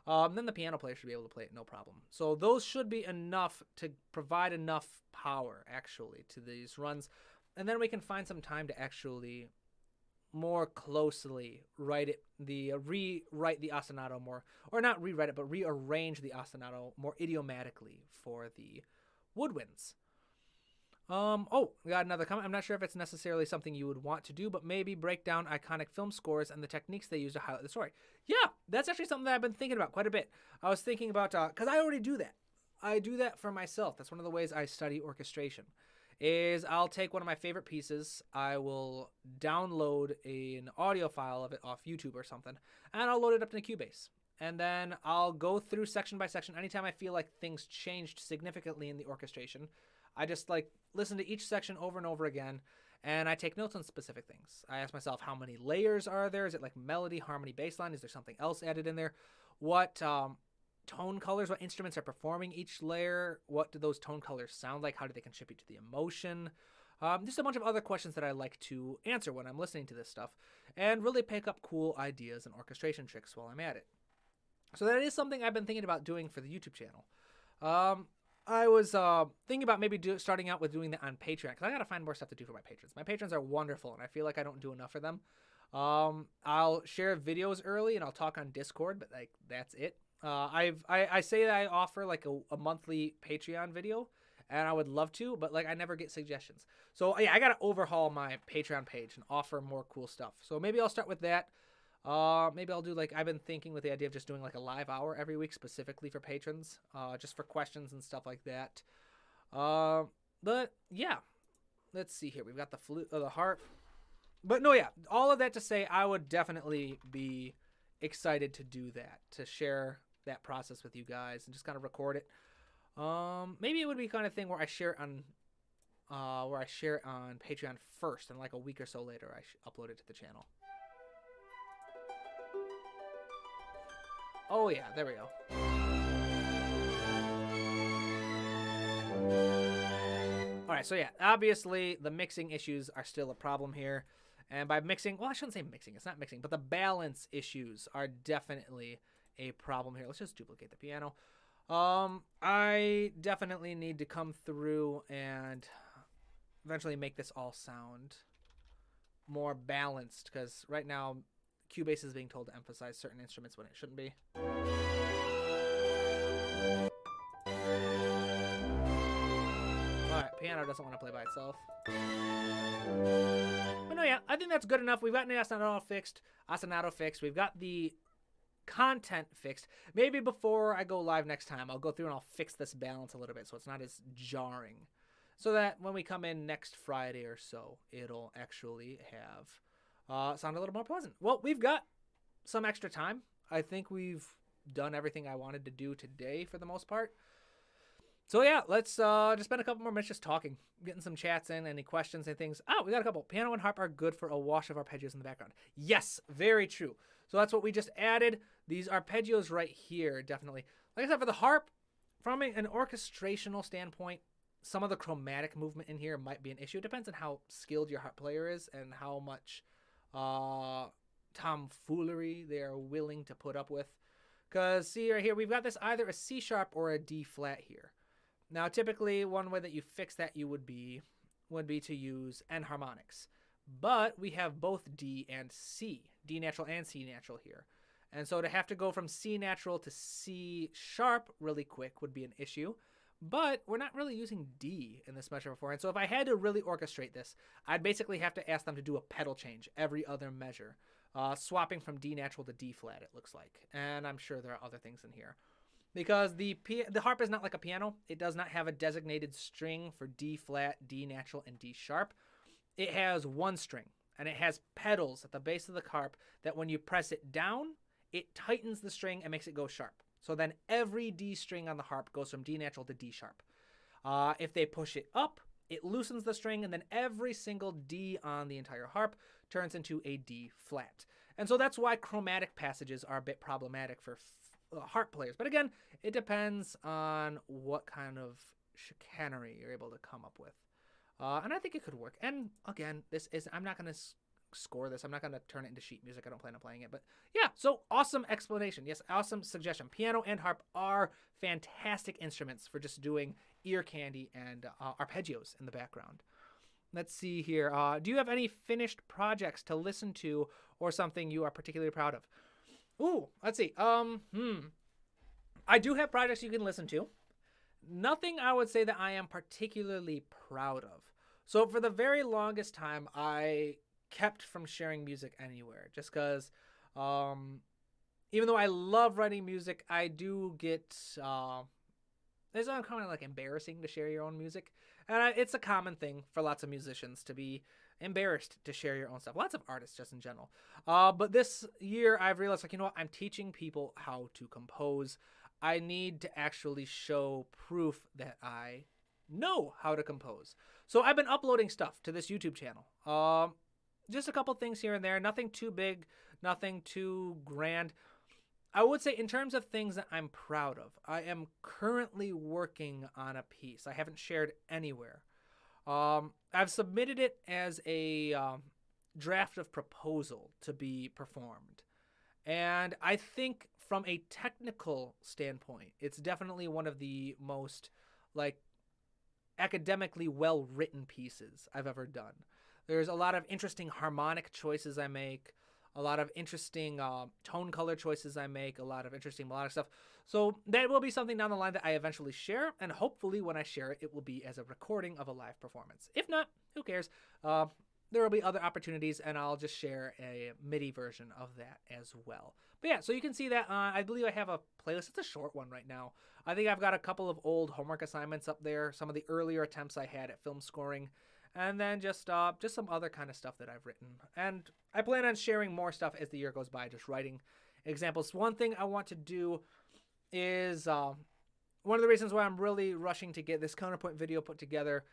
then the piano player should be able to play it no problem. So those should be enough to provide enough power, actually, to these runs. And then we can find some time to actually more closely rewrite the ostinato more, or not rewrite it, but rearrange the ostinato more idiomatically for the woodwinds. Oh, we got another comment. I'm not sure if it's necessarily something you would want to do, but maybe break down iconic film scores and the techniques they use to highlight the story. Yeah, that's actually something that I've been thinking about quite a bit. I was thinking about, because I already do that. I do that for myself. That's one of the ways I study orchestration, is I'll take one of my favorite pieces, I will download an audio file of it off YouTube or something, and I'll load it up in Cubase. And then I'll go through section by section. Anytime I feel like things changed significantly in the orchestration, I just like listen to each section over and over again, and I take notes on specific things. I ask myself, how many layers are there? Is it like melody, harmony, bass line? Is there something else added in there? What tone colors, what instruments are performing each layer? What do those tone colors sound like? How do they contribute to the emotion? Just a bunch of other questions that I like to answer when I'm listening to this stuff, and really pick up cool ideas and orchestration tricks while I'm at it. So that is something I've been thinking about doing for the YouTube channel. I was thinking about maybe starting out with doing that on Patreon, because I got to find more stuff to do for my patrons. My patrons are wonderful, and I feel like I don't do enough for them. I'll share videos early, and I'll talk on Discord, but like that's it. I say that I offer like a monthly Patreon video, and I would love to, but like I never get suggestions. So yeah, I got to overhaul my Patreon page and offer more cool stuff. So maybe I'll start with that. Maybe I'll do like, I've been thinking with the idea of just doing like a live hour every week specifically for patrons, just for questions and stuff like that. But yeah, let's see here. We've got the flute, the harp, but no, yeah, all of that to say, I would definitely be excited to do that, to share that process with you guys and just kind of record it. Maybe it would be kind of thing where I share it on, Patreon first, and like a week or so later, I upload it to the channel. Oh yeah, there we go. All right, so yeah, obviously the mixing issues are still a problem here. And by mixing, well, I shouldn't say mixing, it's not mixing, but the balance issues are definitely a problem here. Let's just duplicate the piano. I definitely need to come through and eventually make this all sound more balanced, because right now Cubase is being told to emphasize certain instruments when it shouldn't be. Alright, piano doesn't want to play by itself. But no, yeah, I think that's good enough. We've got the ostinato fixed. We've got the content fixed. Maybe before I go live next time, I'll go through and I'll fix this balance a little bit so it's not as jarring, so that when we come in next Friday or so, it'll actually have sound a little more pleasant. Well, we've got some extra time. I think we've done everything I wanted to do today for the most part. So yeah, let's just spend a couple more minutes just talking, getting some chats in, any questions and things. Oh, we got a couple. Piano and harp are good for a wash of arpeggios in the background. Yes, very true. So that's what we just added. These arpeggios right here, definitely. Like I said, for the harp, from an orchestrational standpoint, some of the chromatic movement in here might be an issue. It depends on how skilled your harp player is and how much tomfoolery they are willing to put up with. Because see right here, we've got this either a C sharp or a D flat here. Now typically one way that you fix that would be to use enharmonics. But we have both D and C, D natural and C natural here. And so to have to go from C natural to C sharp really quick would be an issue. But we're not really using D in this measure beforehand. So if I had to really orchestrate this, I'd basically have to ask them to do a pedal change every other measure. Swapping from D natural to D flat, it looks like. And I'm sure there are other things in here. Because the harp is not like a piano. It does not have a designated string for D flat, D natural, and D sharp. It has one string, and it has pedals at the base of the harp that when you press it down, it tightens the string and makes it go sharp. So then every D string on the harp goes from D natural to D sharp. If they push it up, it loosens the string, and then every single D on the entire harp turns into a D flat. And so that's why chromatic passages are a bit problematic for harp players. But again, it depends on what kind of chicanery you're able to come up with. And I think it could work. And again, I'm not going to score this. I'm not going to turn it into sheet music. I don't plan on playing it. But yeah, so awesome explanation. Yes, awesome suggestion. Piano and harp are fantastic instruments for just doing ear candy and arpeggios in the background. Let's see here. Do you have any finished projects to listen to or something you are particularly proud of? Ooh, let's see. I do have projects you can listen to. Nothing I would say that I am particularly proud of. So for the very longest time, I kept from sharing music anywhere just because even though I love writing music, I do get it's kind of like embarrassing to share your own music. And it's a common thing for lots of musicians to be embarrassed to share your own stuff. Lots of artists just in general. But this year I've realized, like, you know what? I'm teaching people how to compose. I need to actually show proof that I know how to compose. So I've been uploading stuff to this YouTube channel. Just a couple things here and there. Nothing too big, nothing too grand. I would say in terms of things that I'm proud of, I am currently working on a piece I haven't shared anywhere. I've submitted it as a draft of proposal to be performed. And I think from a technical standpoint, it's definitely one of the most like academically well-written pieces I've ever done. There's a lot of interesting harmonic choices I make, a lot of interesting tone color choices I make, a lot of interesting melodic stuff. So that will be something down the line that I eventually share, and hopefully when I share it, it will be as a recording of a live performance. If not, who cares? There will be other opportunities, and I'll just share a MIDI version of that as well. But yeah, so you can see that I believe I have a playlist. It's a short one right now. I think I've got a couple of old homework assignments up there, some of the earlier attempts I had at film scoring, and then just some other kind of stuff that I've written. And I plan on sharing more stuff as the year goes by, just writing examples. One thing I want to do is one of the reasons why I'm really rushing to get this Counterpoint video put together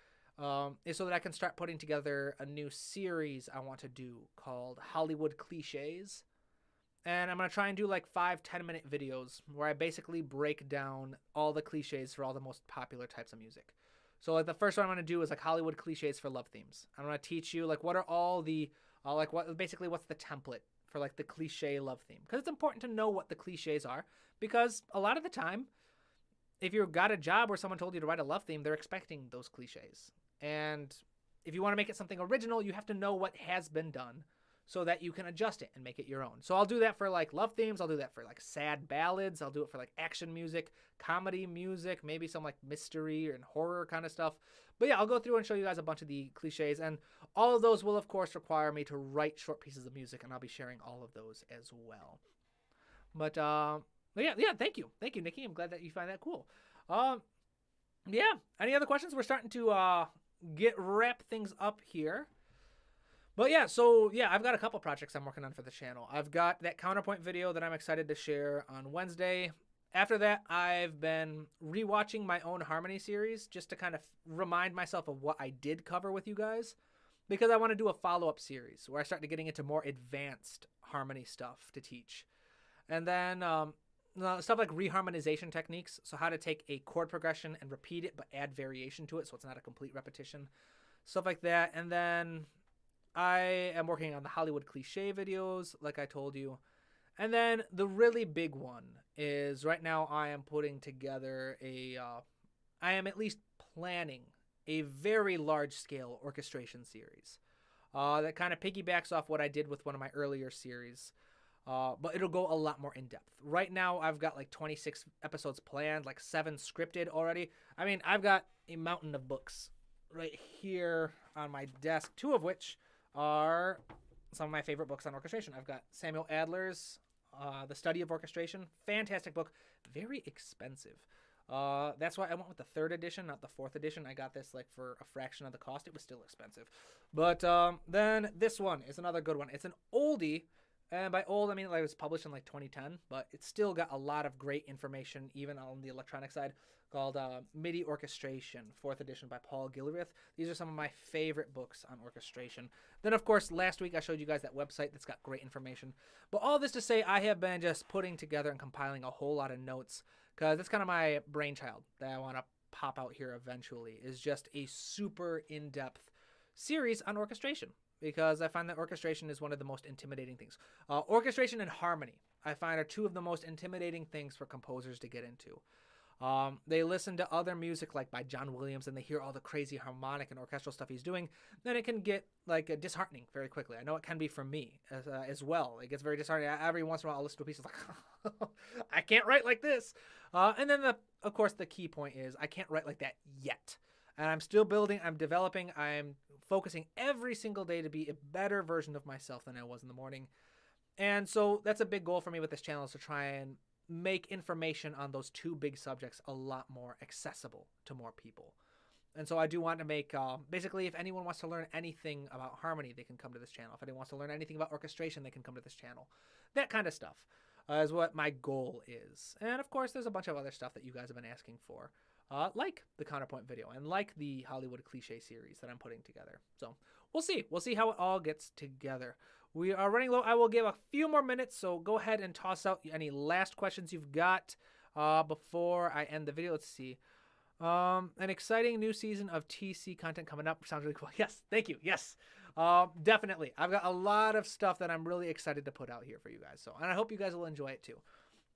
is so that I can start putting together a new series I want to do called Hollywood Cliches. And I'm going to try and do like 5-10 minute videos where I basically break down all the cliches for all the most popular types of music. So like the first one I'm going to do is like Hollywood cliches for love themes. I'm going to teach you like what are all the what's the template for like the cliche love theme, because it's important to know what the cliches are, because a lot of the time if you've got a job where someone told you to write a love theme, they're expecting those cliches. And if you want to make it something original, you have to know what has been done so that you can adjust it and make it your own. So I'll do that for like love themes. I'll do that for like sad ballads. I'll do it for like action music, comedy music, maybe some like mystery and horror kind of stuff. But yeah, I'll go through and show you guys a bunch of the cliches. And all of those will, of course, require me to write short pieces of music, and I'll be sharing all of those as well. But yeah, thank you. Thank you, Nikki. I'm glad that you find that cool. Yeah, any other questions? We're starting to wrap things up here. But yeah, so yeah, I've got a couple projects I'm working on for the channel. I've got that Counterpoint video that I'm excited to share on Wednesday. After that, I've been rewatching my own harmony series just to kind of remind myself of what I did cover with you guys, because I want to do a follow-up series where I start getting into more advanced harmony stuff to teach. And then stuff like reharmonization techniques, so how to take a chord progression and repeat it but add variation to it so it's not a complete repetition. Stuff like that. And then I am working on the Hollywood cliche videos, like I told you. And then the really big one is right now I am putting together I am at least planning a very large-scale orchestration series that kind of piggybacks off what I did with one of my earlier series. But it'll go a lot more in-depth. Right now, I've got like 26 episodes planned, like 7 scripted already. I mean, I've got a mountain of books right here on my desk, 2 of which are some of my favorite books on orchestration. I've got Samuel Adler's The Study of Orchestration. Fantastic book. Very expensive. That's why I went with the 3rd edition, not the 4th edition. I got this like for a fraction of the cost. It was still expensive. But then this one is another good one. It's an oldie. And by old, I mean like it was published in like 2010, but it's still got a lot of great information, even on the electronic side, called MIDI Orchestration, 4th edition by Paul Gilreath. These are some of my favorite books on orchestration. Then, of course, last week I showed you guys that website that's got great information. But all this to say, I have been just putting together and compiling a whole lot of notes, because that's kind of my brainchild that I want to pop out here eventually, is just a super in-depth series on orchestration. because I find that orchestration is one of the most intimidating things. Orchestration and harmony, I find, are two of the most intimidating things for composers to get into. They listen to other music like by John Williams and they hear all the crazy harmonic and orchestral stuff he's doing, then it can get like disheartening very quickly. I know it can be for me as well. It gets very disheartening. Every once in a while I'll listen to a piece like, I can't write like this. And then of course the key point is I can't write like that yet. And I'm still building, I'm developing, I'm focusing every single day to be a better version of myself than I was in the morning. And so that's a big goal for me with this channel, is to try and make information on those two big subjects a lot more accessible to more people. And so I do want to make, basically, if anyone wants to learn anything about harmony, they can come to this channel. If anyone wants to learn anything about orchestration, they can come to this channel. That kind of stuff is what my goal is. And of course, there's a bunch of other stuff that you guys have been asking for, like the Counterpoint video and like the Hollywood Cliche series that I'm putting together. So we'll see. We'll see how it all gets together. We are running low. I will give a few more minutes, so go ahead and toss out any last questions you've got before I end the video. Let's see. An exciting new season of TC content coming up. Sounds really cool. Yes, thank you. Yes, definitely. I've got a lot of stuff that I'm really excited to put out here for you guys. So, and I hope you guys will enjoy it too.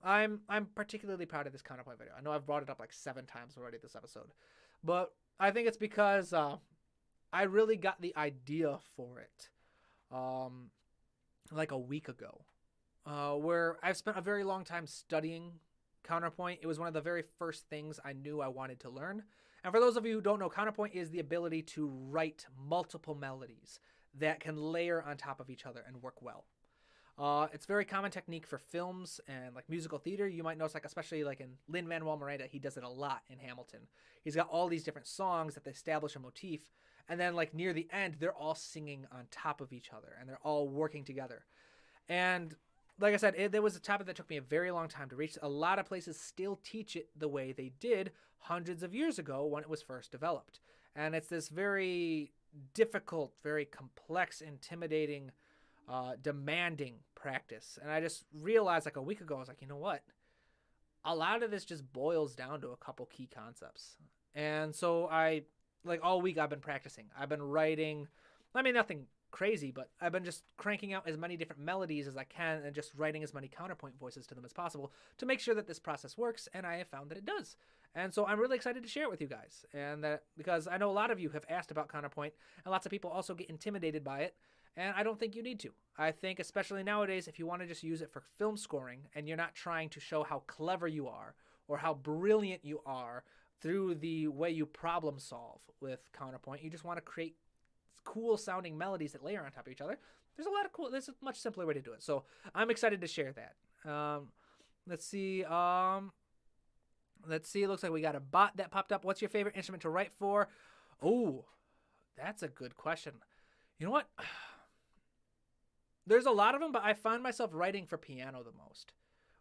I'm particularly proud of this Counterpoint video. I know I've brought it up like 7 times already this episode, but I think it's because I really got the idea for it like a week ago, where I've spent a very long time studying counterpoint. It was one of the very first things I knew I wanted to learn. And for those of you who don't know, counterpoint is the ability to write multiple melodies that can layer on top of each other and work well. It's a very common technique for films and like musical theater. You might notice, like, especially like in Lin-Manuel Miranda, he does it a lot in Hamilton. He's got all these different songs that they establish a motif, and then like near the end, they're all singing on top of each other and they're all working together. And like I said, there was a topic that took me a very long time to reach. A lot of places still teach it the way they did hundreds of years ago when it was first developed. And it's this very difficult, very complex, intimidating, demanding practice. And I just realized like a week ago, I was like, you know what? A lot of this just boils down to a couple key concepts. And so like all week I've been practicing. I've been writing, I mean, nothing crazy, but I've been just cranking out as many different melodies as I can and just writing as many counterpoint voices to them as possible to make sure that this process works, and I have found that it does. And so I'm really excited to share it with you guys, and that because I know a lot of you have asked about counterpoint, and lots of people also get intimidated by it, and I don't think you need to. I think especially nowadays, if you want to just use it for film scoring and you're not trying to show how clever you are or how brilliant you are through the way you problem solve with counterpoint, you just want to create cool sounding melodies that layer on top of each other. There's a much simpler way to do it. So I'm excited to share that. Let's see. It looks like we got a bot that popped up. What's your favorite instrument to write for? Oh, that's a good question. You know what? There's a lot of them, but I find myself writing for piano the most,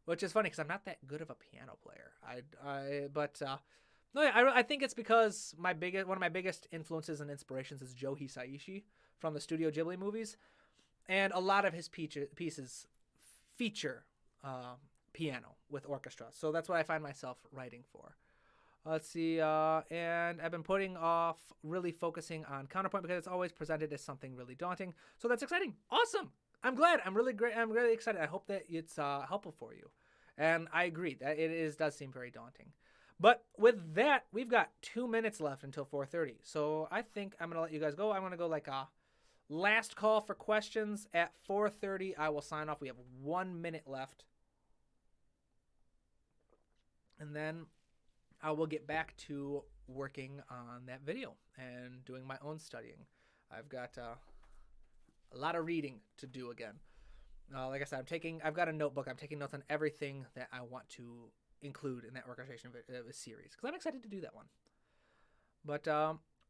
which is funny because I'm not that good of a piano player. I think it's because one of my biggest influences and inspirations is Joe Hisaishi from the Studio Ghibli movies, and a lot of his pieces feature piano with orchestra. So that's what I find myself writing for. Let's see, and I've been putting off really focusing on counterpoint because it's always presented as something really daunting. So that's exciting. Awesome. I'm glad. I'm really excited. I hope that it's helpful for you. And I agree that does seem very daunting. But with that, we've got 2 minutes left until 4:30. So I think I'm going to let you guys go. I'm going to go like a last call for questions. At 4:30, I will sign off. We have 1 minute left. And then I will get back to working on that video and doing my own studying. I've got a lot of reading to do again. Like I said, I've got a notebook. I'm taking notes on everything that I want to include in that orchestration series because I'm excited to do that one. But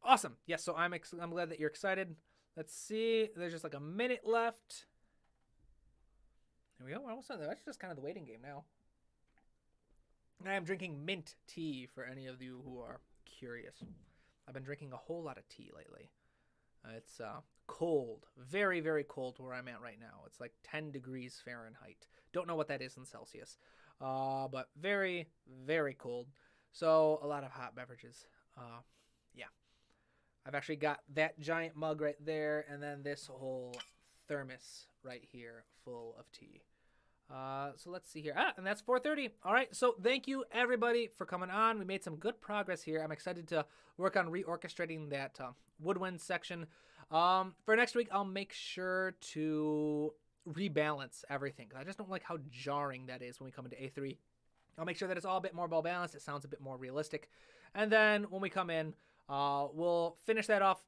awesome. Yes, so I'm glad that you're excited. Let's see. There's just like a minute left. There we go. We're almost done. That's just kind of the waiting game now. I am drinking mint tea for any of you who are curious. I've been drinking a whole lot of tea lately. It's cold, very, very cold where I'm at right now. It's like 10 degrees Fahrenheit. Don't know what that is in Celsius, but very, very cold. So a lot of hot beverages. Yeah, I've actually got that giant mug right there, and then this whole thermos right here full of tea. So let's see here. And that's 4:30. All right. So thank you everybody for coming on. We made some good progress here. I'm excited to work on reorchestrating that woodwind section. For next week, I'll make sure to rebalance everything. I just don't like how jarring that is when we come into A3. I'll make sure that it's all a bit more well balanced. It sounds a bit more realistic. And then when we come in, we'll finish that off,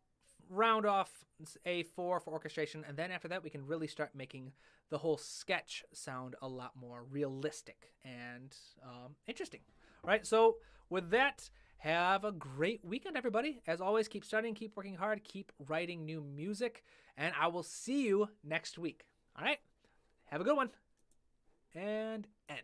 round off A4 for orchestration. And then after that, we can really start making the whole sketch sound a lot more realistic and interesting. All right. So with that, have a great weekend, everybody. As always, keep studying, keep working hard, keep writing new music, and I will see you next week. All right. Have a good one. And end.